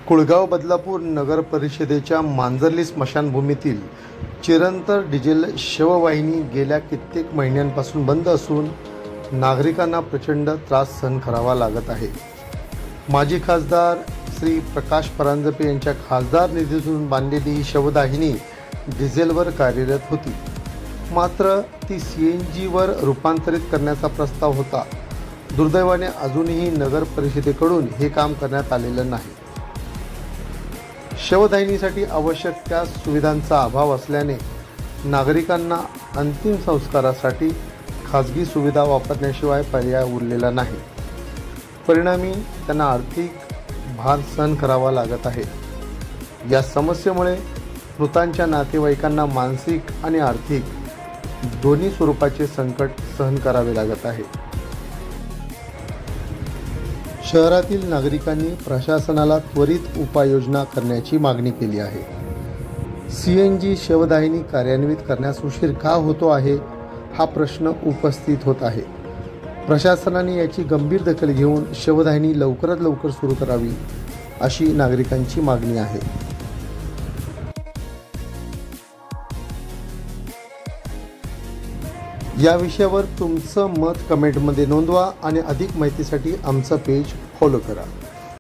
कुळगाव बदलापूर नगर परिषदेच्या मांजर्ली स्मशानभूमीतील चिरंतर डिझेल शववाहिनी गेल्या कित्येक महिन्यांपासून बंद असून नागरिकांना प्रचंड त्रास सहन करावा लागत आहे। माजी खासदार श्री प्रकाश परांजपे यांच्या खासदार निधीतून बांधलेली ही शववाहिनी डिझेलवर कार्यरत होती, मात्र ती CNG वर रूपांतरित करण्याचा प्रस्ताव होता। दुर्दैवाने अजूनही नगर परिषदेकडून हे काम करण्यात आलेलं नाही। शववाहिनीसाठी आवश्यक त्या सुविधांचा अभाव असल्याने नागरिकांना अंतिम संस्कारासाठी खाजगी सुविधा वापरण्याशिवाय पर्याय उरलेला नाही। परिणामी त्यांना आर्थिक भार सहन करावा लागत आहे। या समस्येमुळे मृतांच्या नातेवाईकांना मानसिक आणि आर्थिक दोन्ही स्वरूपाचे संकट सहन करावे लागत आहे। शहरातील नागरिकांनी प्रशासनाला त्वरित उपाययोजना करण्याची मागणी केली आहे। CNG शववाहिनी कार्यान्वित करण्यास उशीर का होतो आहे हा प्रश्न उपस्थित होत आहे। प्रशासनाने याची गंभीर दखल घेऊन शववाहिनी लवकरात लवकर सुरू करावी अशी नागरिकांची मागणी आहे। या विषयावर तुमचं मत कमेंटमध्ये नोंदवा आणि अधिक माहितीसाठी आमचं पेज फॉलो करा।